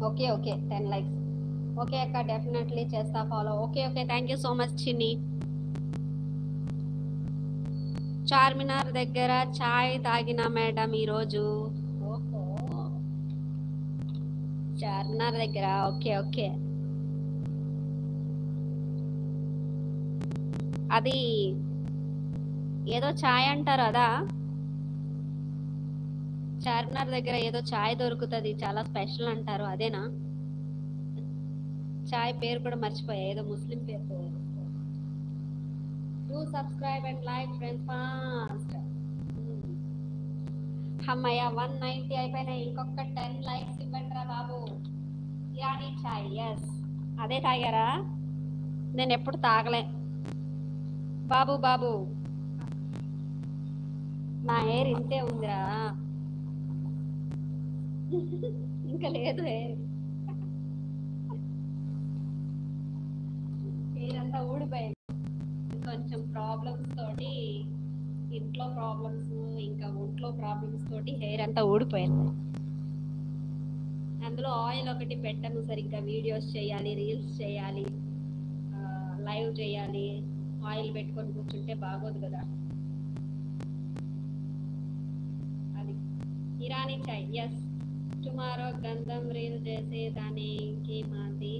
Okay okay 10 likes. Okay అక్క, definitely చేస్తా follow. Okay okay, thank you so much చిన్ని. చార్మినార్ దగ్గర చాయ్ తాగిన మేడం ఈరోజు. ఓహో, చార్మినార్ దగ్గర. ఓకే ఓకే, అది ఏదో చాయ్ అంటారు అదా? చార్మినార్ దగ్గర ఏదో చాయ్ దొరుకుతుంది, చాలా స్పెషల్ అంటారు, అదేనా? చాయ్ పేరు కూడా మర్చిపోయా, ఏదో ముస్లిం పేరు. Do subscribe and like friends fast. అమ్మయ్య 190 అయిపోయినాయి, ఇంకొక 10 లైక్స్ ఇవ్వండి రా బాబు. ఇరానీ చాయ్, ఎస్, అదే తాగారా? నేను ఎప్పుడు తాగలే బాబు. బాబు నా హెయిర్ ఇంతే ఉందిరా, ఇంకా లేదు హెయిర్ అంతా ఊడిపోయింది. కొంచెం ప్రాబ్లమ్స్ తోటి, ఇంట్లో ప్రాబ్లమ్స్ ఇంకా ఒంట్లో ప్రాబ్లమ్స్ తోటి హెయిర్ అంతా ఊడిపోయింది. అందులో ఆయిల్ ఒకటి పెట్టను సరిగ్గా, వీడియోస్ చేయాలి, రీల్స్ చేయాలి, లైవ్ చేయాలి, ఆయిల్ పెట్టుకొని కూర్చుంటే బాగోదు కదా. అది ఇరానీ చాయ్, ఎస్. టుమారో గంధం రీల్ చేసేదానికి మాది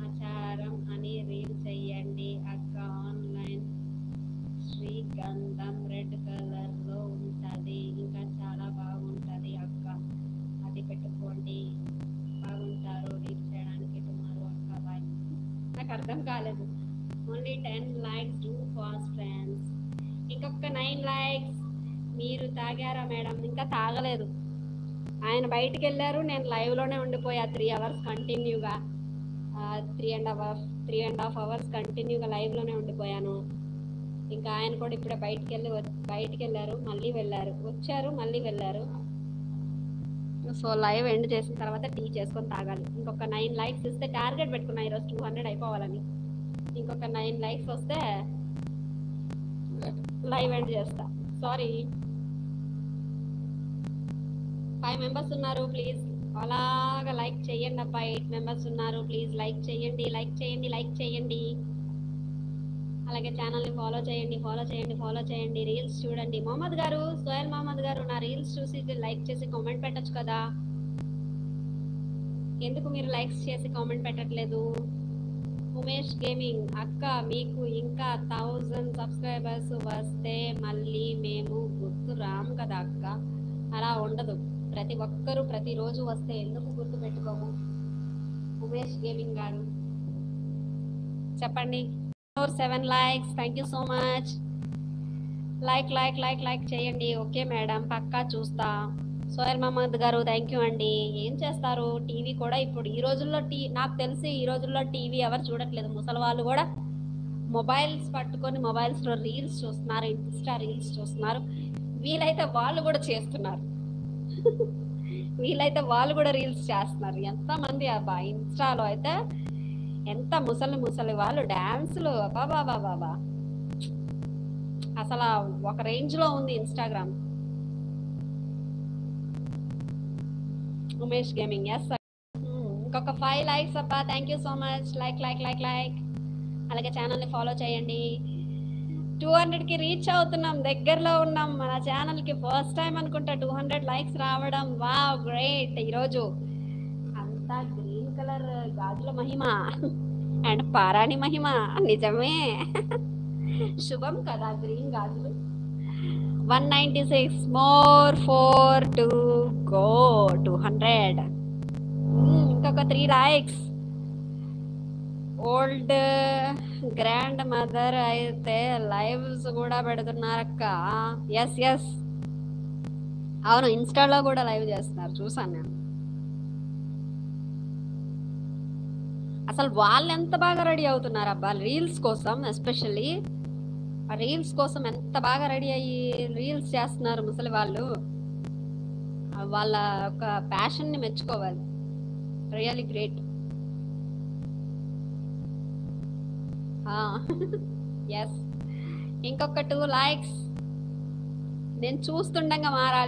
ఆచారం అని రీల్ చెయ్యండి అక్క. ఆన్లైన్ శ్రీగంధం రెడ్ కలర్ లో ఉంటది, ఇంకా చాలా బాగుంటది అక్క, అది పెట్టుకోండి, బాగుంటారు రీల్ చేయడానికి. టుమారో అక్క, బాయ్. నాకు అర్థం కాలేదు. Only 10 likes, do fast friends. ఇంకొక 9 లైక్స్. మీరు తాగారా మేడం? ఇంకా తాగలేదు. ఆయన బయటికి వెళ్ళారు, నేను లైవ్ లోనే ఉండిపోయా 3 అవర్స్ కంటిన్యూగా. 3.5 అవర్స్ కంటిన్యూగా లైవ్ లోనే ఉండిపోయాను. ఇంకా ఆయన కూడా ఇప్పుడే బయటికి వెళ్ళారు, మళ్ళీ వచ్చారు, మళ్ళీ వెళ్ళారు. సో లైవ్ ఎండ్ చేసిన తర్వాత టీ చేసుకొని తాగాలి. ఇంకొక 9 లైక్స్ ఇస్తే, టార్గెట్ పెట్టుకున్నా ఈరోజు 200 అయిపోవాలని. ఇంకొక 9 లైక్స్ వస్తే లైవ్ ఎండ్ చేస్తా. సారీ, 5 మెంబర్స్ ఉన్నారు, ప్లీజ్ అలాగా లైక్ చేయండి అబ్బా. 8 మెంబర్స్ ఉన్నారు, ప్లీజ్ లైక్ చేయండి, లైక్ చేయండి, లైక్ చేయండి. అలాగే ఛానల్ని ఫాలో చేయండి, ఫాలో చేయండి, ఫాలో చేయండి. రీల్స్ చూడండి. మొహమ్మద్ గారు, సోయల్ మొహమ్మద్ గారు, నా రీల్స్ చూసి లైక్ చేసి కామెంట్ పెట్టచ్చు కదా. ఎందుకు మీరు లైక్స్ చేసి కామెంట్ పెట్టట్లేదు? ఉమేష్ గేమింగ్ అక్క, మీకు ఇంకా 1000 సబ్స్క్రైబర్స్ వస్తే మళ్ళీ మేము గుర్తు రాము కదా అక్క. అలా ఉండదు, ప్రతి ఒక్కరూ ప్రతిరోజు వస్తే ఎందుకు గుర్తు పెట్టుకోము? ఉమేష్ గేమింగ్ గారు చెప్పండి. 7 likes, thank you so much. Like like like like చేయండి. ఓకే మేడం, పక్కా చూస్తా. సోయల్ మహమ్మద్ గారు థ్యాంక్ యూ అండి. ఏం చేస్తారు, టీవీ కూడా ఇప్పుడు ఈ రోజుల్లో నాకు తెలిసి ఈ రోజుల్లో టీవీ ఎవరు చూడట్లేదు. ముసలి వాళ్ళు కూడా మొబైల్స్ పట్టుకొని మొబైల్స్లో రీల్స్ చూస్తున్నారు, ఇన్స్టా రీల్స్ చూస్తున్నారు. వీలైతే వాళ్ళు కూడా చేస్తున్నారు, వీలైతే వాళ్ళు కూడా రీల్స్ చేస్తున్నారు. ఎంతమంది అబ్బా ఇన్స్టాలో అయితే, ఎంత ముసలి వాళ్ళు డ్యాన్సులు, బాబా అసలు ఒక రేంజ్ లో ఉంది ఇన్స్టాగ్రామ్. Umesh gaming, yes. ఇంకొక 5 లైక్స్ అబ్బా, thank you so much. Like like like like. అలాగే ఛానల్ని ఫాలో చేయండి. 200కి రీచ్ అవుతున్నాం, దగ్గరలో ఉన్నాం. మన ఛానల్కి ఫస్ట్ టైం అనుకుంటా 200 లైక్స్ రావడం. Wow, great. ఈరోజు అంతా గ్రీన్ కలర్ గాజుల మహిమ అండ్ పారాణి మహిమ, నిజమే, శుభం కదా గ్రీన్ గాజులు. 196 మోర్, 4 టు గో, 200. ఇంకొక 3 లైక్స్. ఓల్డ్ గ్రాండ్ మదర్ అయితే లైవ్స్ కూడా పెడుతున్నారక్క. ఎస్ ఎస్, అవును, ఇన్స్టాలో కూడా లైవ్ చేస్తున్నారు, చూసాను నేను. అసలు వాళ్ళు ఎంత బాగా రెడీ అవుతున్నారు అబ్బా రీల్స్ కోసం. ఎస్పెషల్లీ రీల్స్ కోసం ఎంత బాగా రెడీ అయ్యి రీల్స్ చేస్తున్నారు ముసలి వాళ్ళు. వాళ్ళ ఒక ప్యాషన్ని మెచ్చుకోవాలి, రియల్లీ గ్రేట్. ఎస్, ఇంకొక 2 లైక్స్. నేను చూస్తుండగా మారాలి.